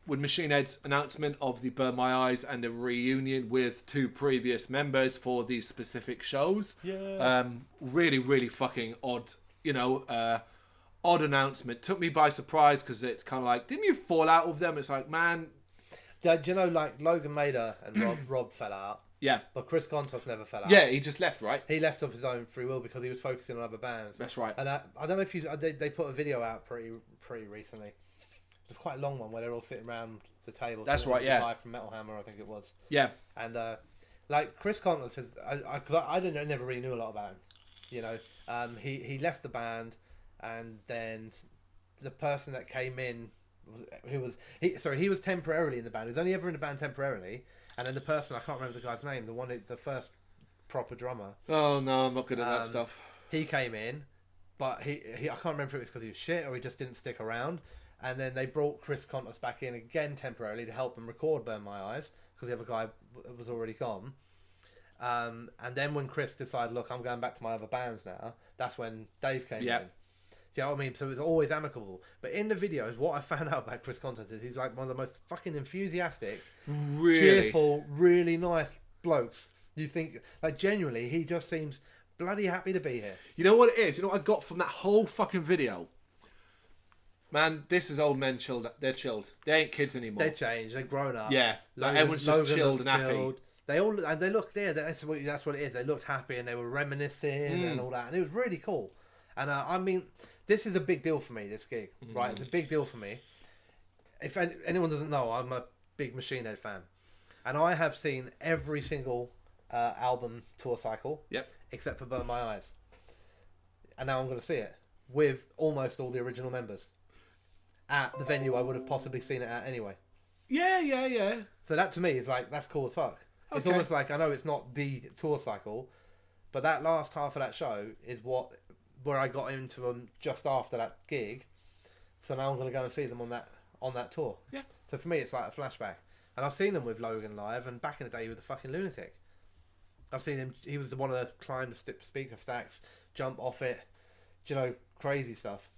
with Machine Head's announcement of the Burn My Eyes and a reunion with 2 previous members for these specific shows. Yeah. Really, really fucking odd, odd announcement. Took me by surprise because it's kind of like, didn't you fall out with them? It's like, man. Do you know, like, Logan Mader and Rob fell out? Yeah. But Chris Kontos never fell out. Yeah, he just left, right? He left of his own free will because he was focusing on other bands. That's right. And I don't know if they put a video out pretty recently. It was quite a long one where they're all sitting around the table. That's right, yeah. Live from Metal Hammer, I think it was. Yeah. And like Chris Kontos says, because I never really knew a lot about him. He left the band, and then the person that came in, he was temporarily in the band. He was only ever in the band temporarily. And then the person, I can't remember the guy's name, the first proper drummer. Oh no, I'm not good at that stuff. He came in, but he I can't remember if it was because he was shit or he just didn't stick around. And then they brought Chris Kontos back in again temporarily to help them record Burn My Eyes because the other guy was already gone. And then when Chris decided, look, I'm going back to my other bands now, that's when Dave came in. Do you know what I mean? So it's always amicable. But in the videos, what I found out about Chris Kontos is he's like one of the most fucking enthusiastic, cheerful, really nice blokes. You think, like, genuinely, he just seems bloody happy to be here. You know what it is? You know what I got from that whole fucking video? Man, this is old men chilled. They're chilled. They ain't kids anymore. They're changed. They've grown up. Yeah. Like, everyone's just chilled and happy. They looked there. That's what it is. They looked happy and they were reminiscing and all that. And it was really cool. And I mean, this is a big deal for me, this gig. Right? It's a big deal for me. If anyone doesn't know, I'm a big Machine Head fan. And I have seen every single album tour cycle. Yep. Except for Burn My Eyes. And now I'm going to see it. With almost all the original members. At the venue I would have possibly seen it at anyway. Yeah. So that to me is like, that's cool as fuck. It's almost like, I know it's not the tour cycle, but that last half of that show is where I got into them just after that gig. So now I'm going to go and see them on that tour. Yeah. So for me, it's like a flashback. And I've seen them with Logan live, and back in the day, he was the fucking lunatic. I've seen him, he was the one that climbed the speaker stacks, jump off it, crazy stuff.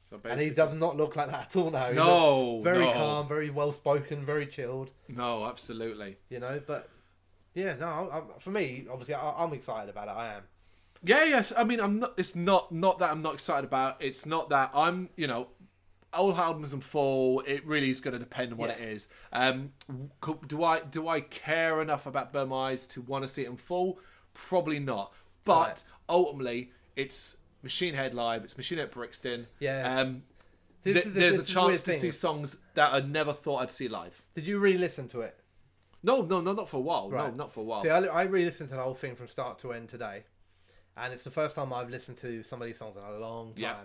So and he does not look like that at all now. He looks very calm, very well spoken, very chilled. No, absolutely. But yeah, no. For me, obviously, I'm excited about it. I am. Yeah, yes. I mean, I'm not. It's not that I'm not excited about. It's not that I'm. All albums in full. It really is going to depend on what it is. Do I care enough about Burn My Eyes to want to see it in full? Probably not. But ultimately, it's Machine Head live. It's Machine Head Brixton. Yeah. There's a chance to see songs that I never thought I'd see live. Did you re-listen to it? No, not for a while. Right. No, not for a while. See, I re-listened to the whole thing from start to end today, and it's the first time I've listened to some of these songs in a long time. Yeah.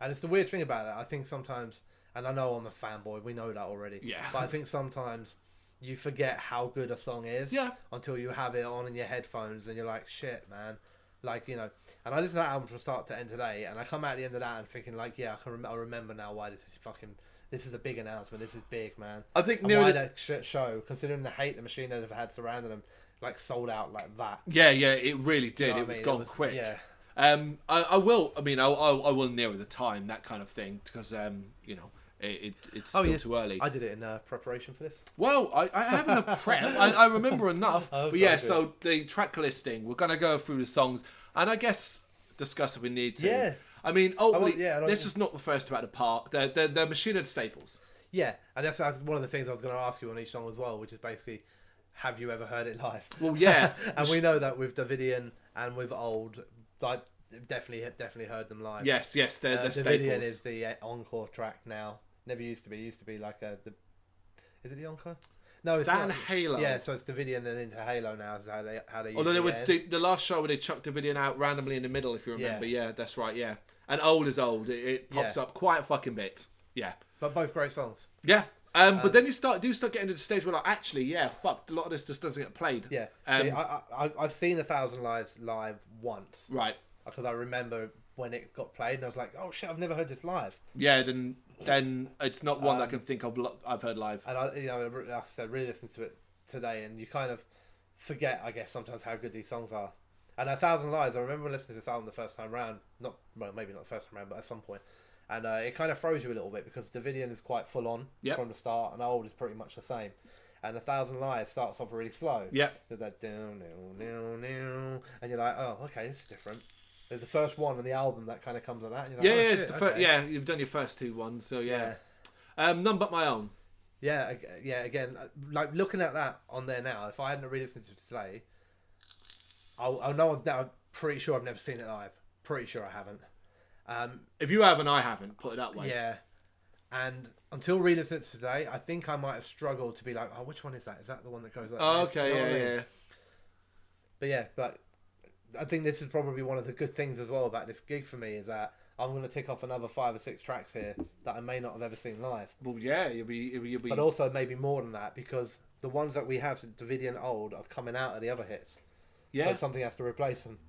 And it's the weird thing about it. I think sometimes, and I know I'm a fanboy, we know that already. Yeah. But I think sometimes you forget how good a song is. Yeah. Until you have it on in your headphones, and you're like, shit, man. Like, and I listened to that album from start to end today, and I come out at the end of that and thinking, like, yeah, I remember now why this is a big announcement. This is big, man. I think why that show, considering the hate the Machine Head have had surrounding them, like, sold out like that. Yeah, it really did. It was gone quick. Yeah. I will nearer the time, that kind of thing, because it's still too early. I did it in preparation for this. Well, I haven't a prep. I remember enough. But yeah, so the track listing, we're going to go through the songs, and I guess discuss if we need to. Yeah. I mean, this is not the first two out of the park. They're Machine Head staples. Yeah, and that's one of the things I was going to ask you on each song as well, which is basically, have you ever heard it live? Well, yeah. And we know that with Davidian and with Old, like, definitely heard them live. Yes, they're staples. Davidian is the encore track now. Never used to be. It used to be like is it the encore? No, it's not. Halo. Yeah, so it's Davidian and into Halo now is how they Although the last show where they chucked Davidian out randomly in the middle, if you remember. Yeah, that's right, yeah. And Old is Old. It pops up quite a fucking bit. Yeah. But both great songs. Yeah. But then you start getting to the stage where, like, actually, a lot of this just doesn't get played. Yeah. I've seen 1,000 Lives live once. Right. Because I remember when it got played and I was like, oh shit, I've never heard this live. Yeah, then it's not one that I can think of I've heard live. And like I said, re-listened to it today, and you kind of forget, I guess, sometimes how good these songs are. And 1,000 Lives, I remember listening to this album the first time round. Maybe not the first time round, but at some point. And it kind of throws you a little bit because Davidian is quite full on from the start, and Old is pretty much the same. And 1,000 Lies starts off really slow. With that down, and you're like, oh, okay, this is different. There's the first one on the album that kind of comes on that. And you're like, it's the first. Yeah, you've done your first 2 ones, so yeah. None But My Own. Yeah. Again, like looking at that on there now, if I hadn't really listened to it today, I'll know that I'm pretty sure I've never seen it live. Pretty sure I haven't. If you haven't, I haven't. Put it that way. Yeah. And until re-listening to it today, I think I might have struggled to be like, oh, which one is that? Is that the one that goes like this? Okay, You know what I mean? yeah. But I think this is probably one of the good things as well about this gig for me is that I'm going to tick off another 5 or 6 tracks here that I may not have ever seen live. Well, yeah, you'll be. But also maybe more than that because the ones that we have, Davidian Old, are coming out of the other hits. Yeah. So something has to replace them.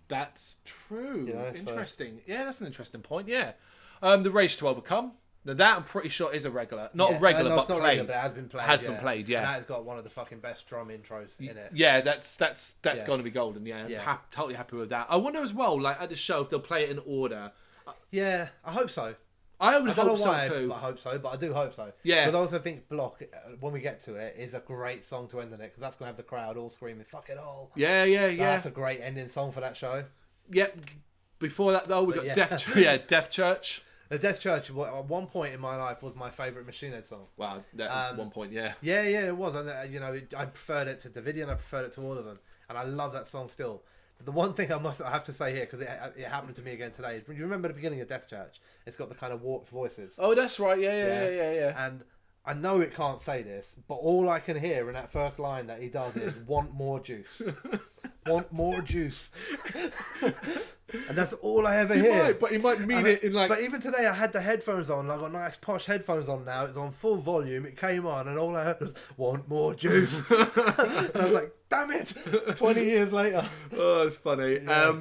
That's true. You know, interesting. Yeah, that's an interesting point. Yeah. The Rage to Overcome. Now that I'm pretty sure is a regular, not a regular, but played. Regular, but it has been played. Has been played, yeah. And that has got one of the fucking best drum intros in it. Yeah, that's going to be golden. Yeah, totally happy with that. I wonder as well, like at the show, if they'll play it in order. Yeah, I hope so. I would hope so too. I hope so, but I do hope so. Yeah. Because I also think Block, when we get to it, is a great song to end on it because that's going to have the crowd all screaming, fuck it all. Yeah. That's a great ending song for that show. Yep. Before that though, we got Death Church. The Death Church, at one point in my life, was my favourite Machine Head song. Wow, that's one point, yeah. Yeah, it was. And, I preferred it to Davidian, I preferred it to all of them. And I love that song still. But the one thing I have to say here, because it happened to me again today, is you remember the beginning of Death Church? It's got the kind of warped voices. Oh, that's right, yeah. And I know it can't say this, but all I can hear in that first line that he does is, want more juice. Want more juice. And that's all I ever hear. But he might mean it in like... But even today I had the headphones on. I got nice posh headphones on now. It's on full volume. It came on and all I heard was, want more juice. And I was like, damn it. 20 years later. Oh, it's funny. Yeah.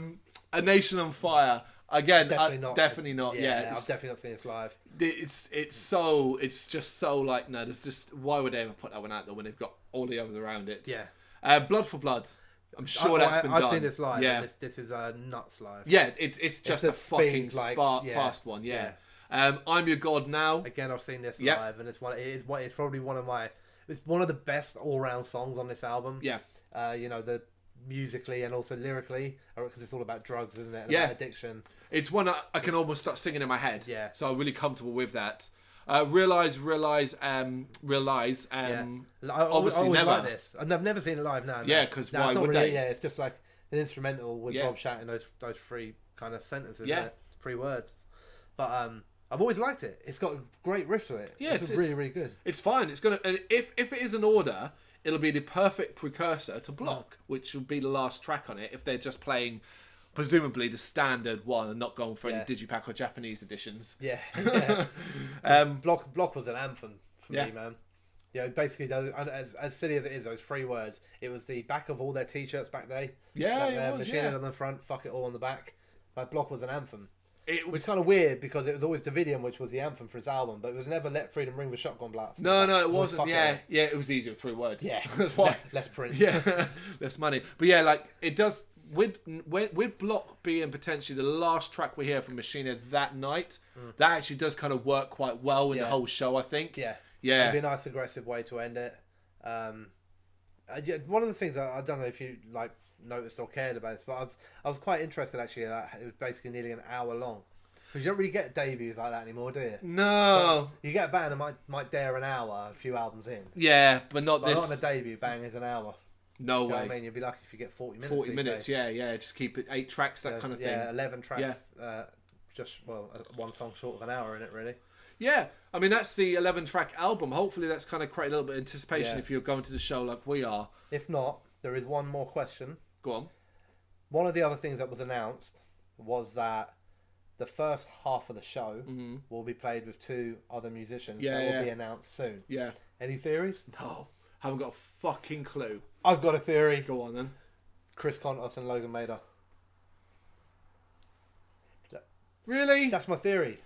A Nation on Fire. Again, definitely not. Yeah, I've definitely not seen this live. It's just so like, no, there's just, why would they ever put that one out there when they've got all the others around it? Yeah. Blood for Blood. I'm sure that's been done. I've seen this live. Yeah. This is a nuts live. Yeah, it's just a fucking fast one. Yeah. I'm Your God Now. Again, I've seen this live, and it's probably one of the best all round songs on this album. Yeah. The musically and also lyrically, because it's all about drugs, isn't it? And about addiction. It's one I can almost start singing in my head. Yeah. So I'm really comfortable with that. Realize. I always never. like this. I've never seen it live now. Yeah, because why would they? Yeah, it's just like an instrumental with Bob shouting those 3 kind of sentences. Yeah, 3 words. But I've always liked it. It's got a great riff to it. Yeah, it's really, really good. It's fine. It's gonna. And if it is an order, it'll be the perfect precursor to Block, which will be the last track on it. If they're just playing, presumably the standard one and not going for any digipack or Japanese editions. Yeah. Block was an anthem for me, man. Basically, as silly as it is, those 3 words. It was the back of all their t-shirts back then. Yeah, Machine Head on the front, fuck it all on the back. Like Block was an anthem. Which is kind of weird because it was always Davidian, which was the anthem for his album, but it was never Let Freedom Ring with Shotgun Blast. No, it wasn't. It was easier with 3 words. Yeah, that's why. Less print. Yeah, less money. But yeah, like it does with Block being potentially the last track we hear from Machine Head that night. That actually does kind of work quite well in the whole show, I think. Yeah. It'd be a nice aggressive way to end it. One of the things I don't know if you like noticed or cared about this, but I was quite interested actually that it was basically nearly an hour long. Because you don't really get debuts like that anymore, do you? No. But you get a band that might dare an hour a few albums in. Yeah, but not this. Not on a debut, bang is an hour. No way. You know what I mean? You'd be lucky if you get 40 minutes. 40 minutes, yeah. Just keep it 8 tracks, that kind of thing. Yeah, 11 tracks. Yeah. One song short of an hour in it, really. Yeah, I mean, that's the 11-track album. Hopefully that's kind of create a little bit of anticipation if you're going to the show like we are. If not, there is one more question. Go on. One of the other things that was announced was that the first half of the show will be played with 2 other musicians. Yeah, that will be announced soon. Yeah. Any theories? No. Haven't got a fucking clue. I've got a theory. Go on then. Chris Kontos and Logan Mader. Really? That's my theory.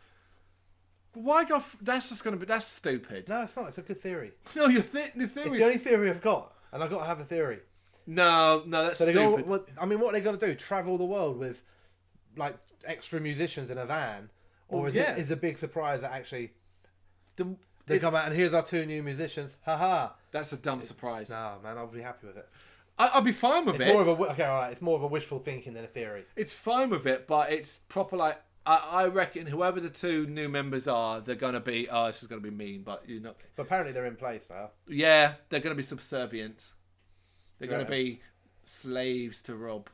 Why go? That's stupid. No, it's not. It's a good theory. No, your theory. It's the only theory I've got, and I've got to have a theory. No, that's stupid. What are they got to do? Travel the world with like extra musicians in a van, Or is it a big surprise that actually they come out and here's our 2 new musicians? Haha. That's a dumb surprise. Nah, man, I'll be happy with it. I'll be fine with it. It's more of a wishful thinking than a theory. It's fine with it, but it's proper like... I reckon whoever the 2 new members are, they're going to be... Oh, this is going to be mean, but you're not... But apparently they're in place now. Yeah, they're going to be subservient. They're going to be slaves to Rob.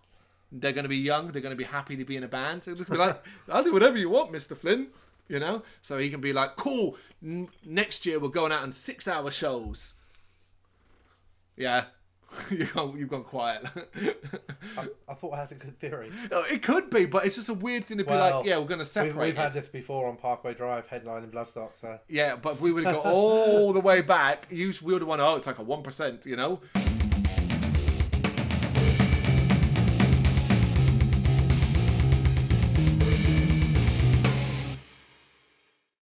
They're going to be young. They're going to be happy to be in a band. They'll just be like, I'll do whatever you want, Mr. Flynn. You know? So he can be like, cool, next year we're going out on 6-hour shows. Yeah. You've gone quiet. I thought I had a good theory. It could be, but it's just a weird thing to be like, yeah, we're going to separate. We've had this before on Parkway Drive, headline in Bloodstock. So yeah, but if we would have got all the way back, we would have won. Oh, it's like a 1%, you know.